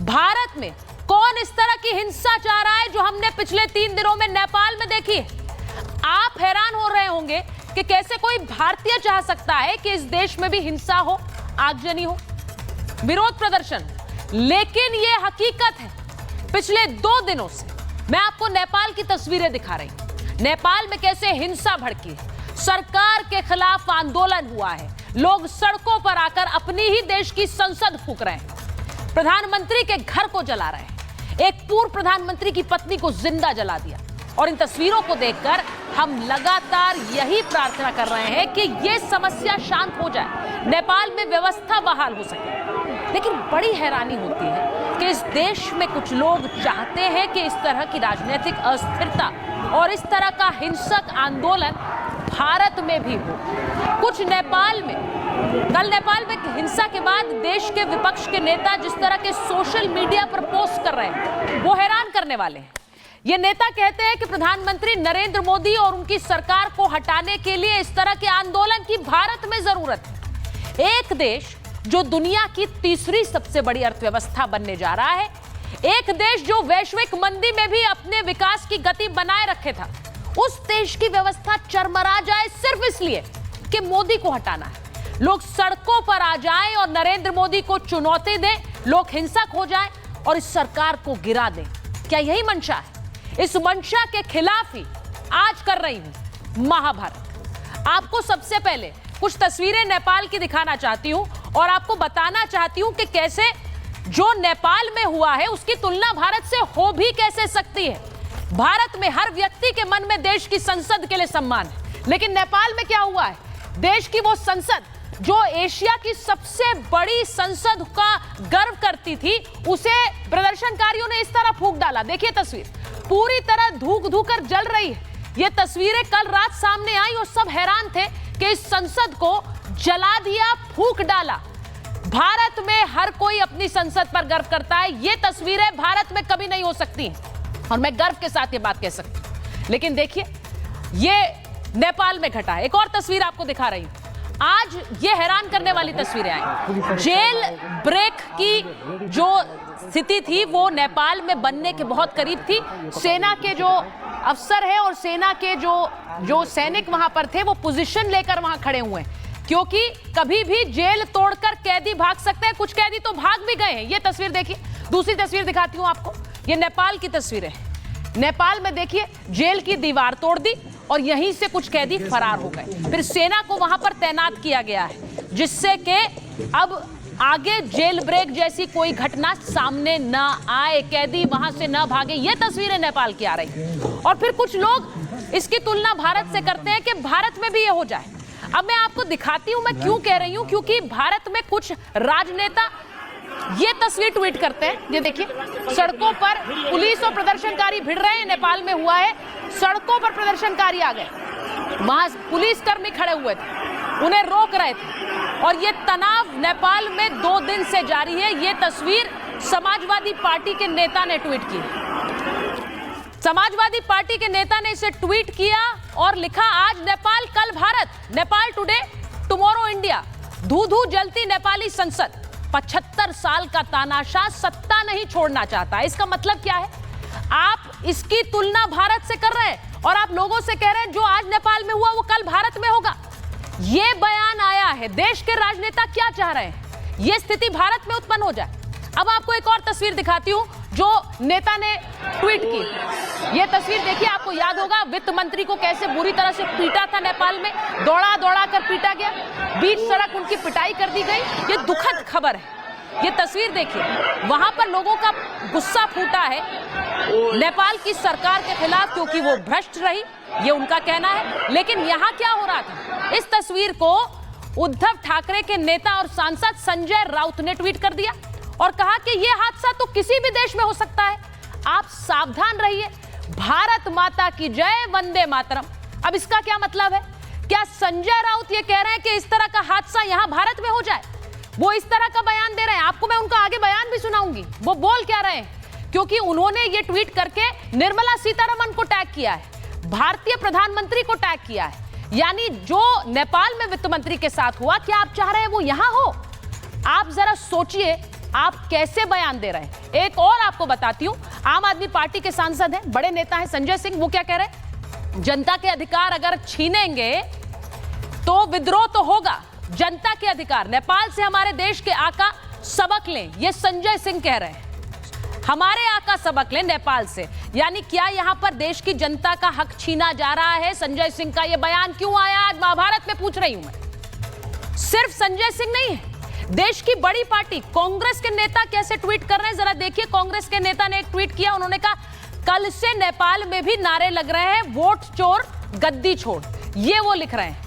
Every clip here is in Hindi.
भारत में कौन इस तरह की हिंसा चाह रहा है जो हमने पिछले 3 दिनों में नेपाल में देखी है? आप हैरान हो रहे होंगे कि कैसे कोई भारतीय चाह सकता है कि इस देश में भी हिंसा हो, आगजनी हो, विरोध प्रदर्शन। लेकिन यह हकीकत है। पिछले 2 दिनों से मैं आपको नेपाल की तस्वीरें दिखा रही हूं। नेपाल में कैसे हिंसा भड़की है, सरकार के खिलाफ आंदोलन हुआ है, लोग सड़कों पर आकर अपनी ही देश की संसद फूंक रहे हैं, प्रधानमंत्री के घर को जला रहे हैं, एक पूर्व प्रधानमंत्री की पत्नी को जिंदा जला दिया। और इन तस्वीरों को देखकर हम लगातार यही प्रार्थना कर रहे हैं कि यह समस्या शांत हो जाए, नेपाल में व्यवस्था बहाल हो सके। लेकिन बड़ी हैरानी होती है कि इस देश में कुछ लोग चाहते हैं कि इस तरह की राजनीतिक अस्थिरता और इस तरह का हिंसक आंदोलन भारत में भी हो। कुछ नेपाल में, कल नेपाल में हिंसा के बाद देश के विपक्ष के नेता जिस तरह के सोशल मीडिया पर पोस्ट कर रहे हैं वो हैरान करने वाले हैं। ये नेता कहते हैं कि प्रधानमंत्री नरेंद्र मोदी और उनकी सरकार को हटाने के लिए इस तरह के आंदोलन की भारत में जरूरत है। एक देश जो दुनिया की तीसरी सबसे बड़ी अर्थव्यवस्था बनने जा रहा है, एक देश जो वैश्विक मंदी में भी अपने विकास की गति बनाए रखे था, उस देश की व्यवस्था चरमरा जाए सिर्फ इसलिए कि मोदी को हटाना है। लोग सड़कों पर आ जाएं और नरेंद्र मोदी को चुनौती दें, लोग हिंसक हो जाएं और इस सरकार को गिरा दें। क्या यही मंशा है? इस मंशा के खिलाफ ही आज कर रही हूं महाभारत। आपको सबसे पहले कुछ तस्वीरें नेपाल की दिखाना चाहती हूं और आपको बताना चाहती हूं कि कैसे जो नेपाल में हुआ है उसकी तुलना भारत से हो भी कैसे सकती है। भारत में हर व्यक्ति के मन में देश की संसद के लिए सम्मान है, लेकिन नेपाल में क्या हुआ है? देश की वो संसद जो एशिया की सबसे बड़ी संसद का गर्व करती थी, उसे प्रदर्शनकारियों ने इस तरह फूंक डाला। देखिए तस्वीर, पूरी तरह धूक धूक कर जल रही है। ये तस्वीरें कल रात सामने आई और सब हैरान थे कि इस संसद को जला दिया, फूंक डाला। भारत में हर कोई अपनी संसद पर गर्व करता है। ये तस्वीरें भारत में कभी नहीं हो सकती और मैं गर्व के साथ ये बात कह सकती हूं। लेकिन देखिए, ये नेपाल में घटा है। एक और तस्वीर आपको दिखा रही हूं। आज ये हैरान करने वाली तस्वीरें आई। जेल ब्रेक की जो स्थिति थी वो नेपाल में बनने के बहुत करीब थी। सेना के जो अफसर हैं और सेना के जो सैनिक वहां पर थे वो पोजीशन लेकर वहां खड़े हुए हैं, क्योंकि कभी भी जेल तोड़कर कैदी भाग सकते हैं। कुछ कैदी तो भाग भी गए हैं। ये तस्वीर देखिए। दूसरी तस्वीर दिखाती हूं आपको। ये नेपाल की तस्वीर है। नेपाल में देखिए, जेल की दीवार तोड़ दी और यहीं से कुछ कैदी फरार हो गए। फिर सेना को वहां पर तैनात किया गया है, जिससे कि अब आगे जेल ब्रेक जैसी कोई घटना सामने ना आए, कैदी वहां से ना भागे। ये तस्वीरें नेपाल की आ रही। और फिर कुछ लोग इसकी तुलना भारत से करते हैं कि भारत में भी ये हो जाए। अब मैं आपको दिखाती हूं मैं क्यों कह रही हूं, क्योंकि भारत में कुछ राजनेता ये तस्वीर ट्वीट करते हैं। ये देखिए, सड़कों पर पुलिस और प्रदर्शनकारी भिड़ रहे हैं। नेपाल में हुआ है, सड़कों पर प्रदर्शनकारी आ गए, वहां पुलिसकर्मी खड़े हुए थे, उन्हें रोक रहे थे और ये तनाव नेपाल में 2 दिन से जारी है। ये तस्वीर समाजवादी पार्टी के नेता ने ट्वीट की। समाजवादी पार्टी के नेता ने इसे ट्वीट किया और लिखा, आज नेपाल कल Bharat, Nepal today tomorrow India. धू धू जलती नेपाली संसद, 75 साल का तानाशाह सत्ता नहीं छोड़ना चाहता। इसका मतलब क्या है? आप इसकी तुलना भारत से कर रहे हैं और आप लोगों से कह रहे हैं जो आज नेपाल में हुआ वो कल भारत में होगा। ये बयान आया है। देश के राजनेता क्या चाह रहे हैं? ये स्थिति भारत में उत्पन्न हो जाए। अब आपको एक और तस्वीर दिखाती हूं जो नेता ने ट्वीट की। ये तस्वीर देखिए, आपको याद होगा वित्त मंत्री को कैसे बुरी तरह से पीटा था नेपाल में, दौड़ा दौड़ा कर पीटा गया, बीच सड़क उनकी पिटाई कर दी गई। ये दुखद खबर है। ये तस्वीर देखिए, वहां पर लोगों का गुस्सा फूटा है नेपाल की सरकार के खिलाफ, क्योंकि वो भ्रष्ट रही, ये उनका कहना है। लेकिन यहां क्या हो रहा था? इस तस्वीर को उद्धव ठाकरे के नेता और सांसद संजय राउत ने ट्वीट कर दिया और कहा कि यह हादसा तो किसी भी देश में हो सकता है, आप सावधान रहिए। भारत माता की जय, वंदे मातरम। अब इसका क्या मतलब है? क्या संजय राउत ये कह रहे हैं कि इस तरह का हादसा यहां भारत में हो जाए? वो इस तरह का बयान दे रहे हैं। आपको मैं उनका आगे बयान भी सुनाऊंगी वो बोल क्या रहे हैं, क्योंकि उन्होंने ये ट्वीट करके निर्मला सीतारमण को टैग किया है, भारतीय प्रधानमंत्री को टैग किया है। यानी जो नेपाल में वित्त मंत्री के साथ हुआ, क्या आप चाह रहे हैं वो यहां हो? आप जरा सोचिए आप कैसे बयान दे रहे हैं। एक और आपको बताती हूं, आम आदमी पार्टी के सांसद हैं, बड़े नेता हैं संजय सिंह, वो क्या कह रहे हैं, जनता के अधिकार अगर छीनेंगे तो विद्रोह तो होगा। जनता के अधिकार, नेपाल से हमारे देश के आका सबक लें, ये संजय सिंह कह रहे हैं। हमारे आका सबक लें नेपाल से, यानी क्या यहां पर देश की जनता का हक छीना जा रहा है। संजय सिंह का यह बयान क्यों आया, आज महाभारत में पूछ रही हूं मैं। सिर्फ संजय सिंह नहीं है, देश की बड़ी पार्टी कांग्रेस के नेता कैसे ट्वीट कर रहे हैं, जरा देखिए। कांग्रेस के नेता ने एक ट्वीट किया, उन्होंने कहा कल से नेपाल में भी नारे लग रहे हैं, वोट चोर गद्दी छोड़, ये वो लिख रहे हैं।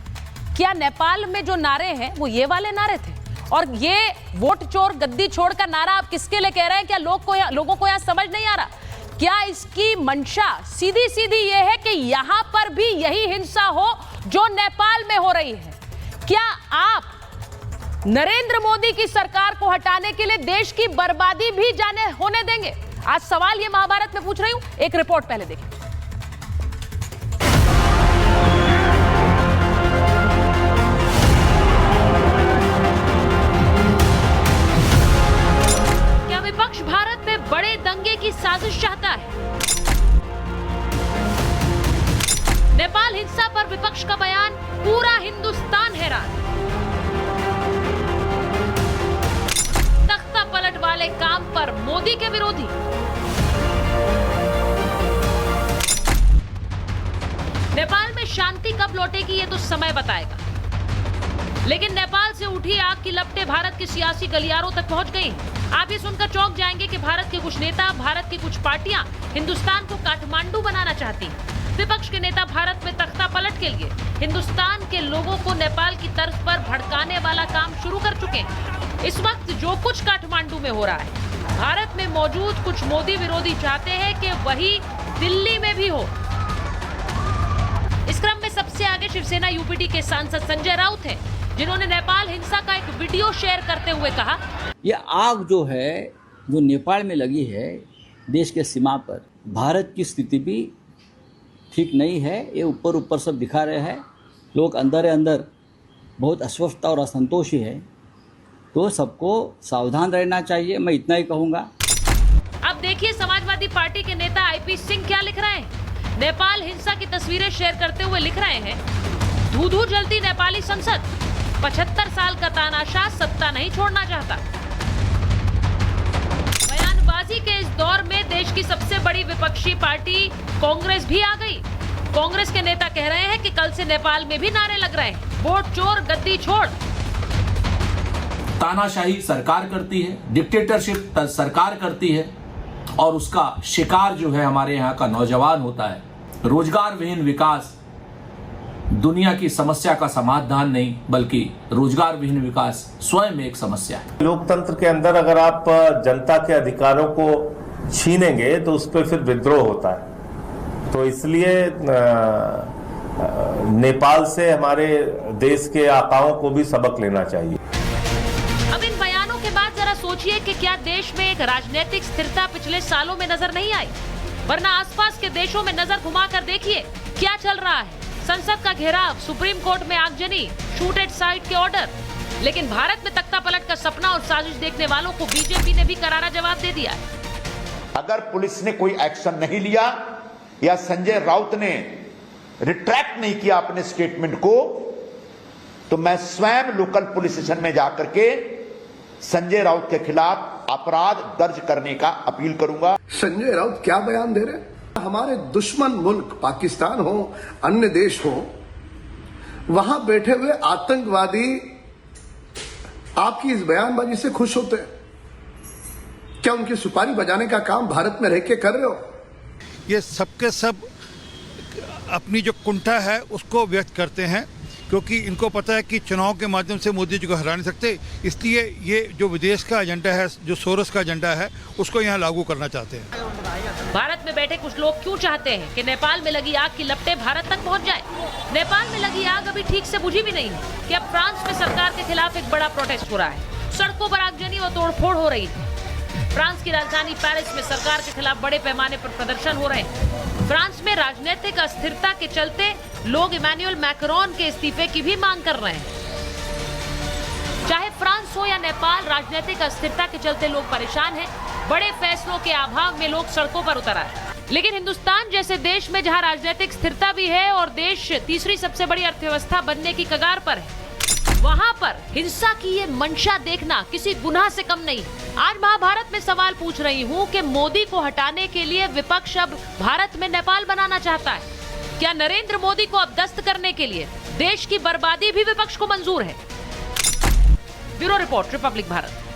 क्या नेपाल में जो नारे हैं वो ये वाले नारे थे? और ये वोट चोर गद्दी छोड़ का नारा आप किसके लिए कह रहे हैं? क्या लोगों को यहां समझ नहीं आ रहा? क्या इसकी मंशा सीधी सीधी ये है कि यहां पर भी यही हिंसा हो जो नेपाल में हो रही है? क्या आप नरेंद्र मोदी की सरकार को हटाने के लिए देश की बर्बादी भी जाने होने देंगे? आज सवाल ये महाभारत में पूछ रही हूं, एक रिपोर्ट पहले देखिए। क्या विपक्ष भारत में बड़े दंगे की साजिश चाहता है? नेपाल हिंसा पर विपक्ष का बयान, पूरा हिंदुस्तान हैरान। तख्ता पलट वाले काम पर मोदी के विरोधी। नेपाल में शांति कब लौटेगी ये तो समय बताएगा, लेकिन नेपाल से उठी आग की लपटें भारत के सियासी गलियारों तक पहुंच गई। आप ये सुनकर चौंक जाएंगे कि भारत के कुछ नेता, भारत की कुछ पार्टियां हिंदुस्तान को काठमांडू बनाना चाहती हैं। विपक्ष के नेता भारत में तख्ता पलट के लिए हिंदुस्तान के लोगों को नेपाल की तर्ज पर भड़काने वाला काम शुरू कर चुके हैं। इस वक्त जो कुछ काठमांडू में हो रहा है, भारत में मौजूद कुछ मोदी विरोधी चाहते हैं कि वही दिल्ली में भी हो। इस क्रम में सबसे आगे शिवसेना यूपीटी के सांसद संजय राउत हैं, जिन्होंने नेपाल हिंसा का एक वीडियो शेयर करते हुए कहा, ये आग जो है जो नेपाल में लगी है देश के सीमा पर, भारत की स्थिति भी ठीक नहीं है। ये ऊपर ऊपर सब दिखा रहे हैं, लोग अंदर अंदर बहुत अस्वस्थता और असंतोषी है, तो सबको सावधान रहना चाहिए, मैं इतना ही कहूँगा। अब देखिए समाजवादी पार्टी के नेता आईपी सिंह क्या लिख रहे हैं। नेपाल हिंसा की तस्वीरें शेयर करते हुए लिख रहे हैं, धू-धू जलती नेपाली संसद, 75 साल का तानाशाह सत्ता नहीं छोड़ना चाहता। बयानबाजी के इस दौर में देश की सबसे बड़ी विपक्षी पार्टी कांग्रेस भी आ गई। कांग्रेस के नेता कह रहे हैं कि कल से नेपाल में भी नारे लग रहे हैं, वोट चोर गद्दी छोड़। तानाशाही सरकार करती है, डिक्टेटरशिप सरकार करती है, और उसका शिकार जो है हमारे यहाँ का नौजवान होता है। रोजगार विहीन विकास दुनिया की समस्या का समाधान नहीं, बल्कि रोजगार विहीन विकास स्वयं एक समस्या है। लोकतंत्र के अंदर अगर आप जनता के अधिकारों को छीनेंगे तो उस पर फिर विद्रोह होता है। तो इसलिए नेपाल से हमारे देश के आकाओं को भी सबक लेना चाहिए। अब इन बयानों के बाद जरा सोचिए कि क्या देश में एक राजनीतिक स्थिरता पिछले सालों में नजर नहीं आई? वरना आसपास के देशों में नजर घुमाकर देखिए क्या चल रहा है। संसद का घेराव, सुप्रीम कोर्ट में आगजनी, शूट एट साइट के ऑर्डर। लेकिन भारत में तख्ता पलट का सपना और साजिश देखने वालों को बीजेपी ने भी करारा जवाब दे दिया है। अगर पुलिस ने कोई एक्शन नहीं लिया या संजय राउत ने रिट्रैक्ट नहीं किया अपने स्टेटमेंट को, तो मैं स्वयं लोकल पुलिस स्टेशन में जाकर के संजय राउत के खिलाफ अपराध दर्ज करने का अपील करूंगा। संजय राउत क्या बयान दे रहे हैं? हमारे दुश्मन मुल्क पाकिस्तान हो, अन्य देश हो, वहां बैठे हुए आतंकवादी आपकी इस बयानबाजी से खुश होते हैं? क्या उनकी सुपारी बजाने का काम भारत में रह के कर रहे हो? ये सबके सब अपनी जो कुंठा है उसको व्यक्त करते हैं, क्योंकि इनको पता है कि चुनाव के माध्यम से मोदी जी को हरा नहीं सकते। इसलिए ये जो विदेश का एजेंडा है, जो सोरस का एजेंडा है, उसको यहाँ लागू करना चाहते हैं। भारत में बैठे कुछ लोग क्यों चाहते हैं कि नेपाल में लगी आग की लपटें भारत तक पहुंच जाए? नेपाल में लगी आग अभी ठीक से बुझी भी नहीं है कि अब फ्रांस में सरकार के खिलाफ एक बड़ा प्रोटेस्ट हो रहा है। सड़कों पर आगजनी व तोड़फोड़ हो रही है। फ्रांस की राजधानी पेरिस में सरकार के खिलाफ बड़े पैमाने पर प्रदर्शन हो रहे हैं। फ्रांस में राजनीतिक अस्थिरता के चलते लोग इमैनुअल मैक्रोन के इस्तीफे की भी मांग कर रहे हैं। चाहे फ्रांस हो या नेपाल, राजनीतिक अस्थिरता के चलते लोग परेशान हैं। बड़े फैसलों के अभाव में लोग सड़कों पर उतर आए। लेकिन हिंदुस्तान जैसे देश में जहां राजनीतिक स्थिरता भी है और देश तीसरी सबसे बड़ी अर्थव्यवस्था बनने की कगार पर है, वहां पर हिंसा की ये मंशा देखना किसी गुनाह से कम नहीं। आज महाभारत में सवाल पूछ रही हूं कि मोदी को हटाने के लिए विपक्ष अब भारत में नेपाल बनाना चाहता है। क्या नरेंद्र मोदी को अपदस्थ करने के लिए देश की बर्बादी भी विपक्ष को मंजूर है? Bureau report, Republic Bharat.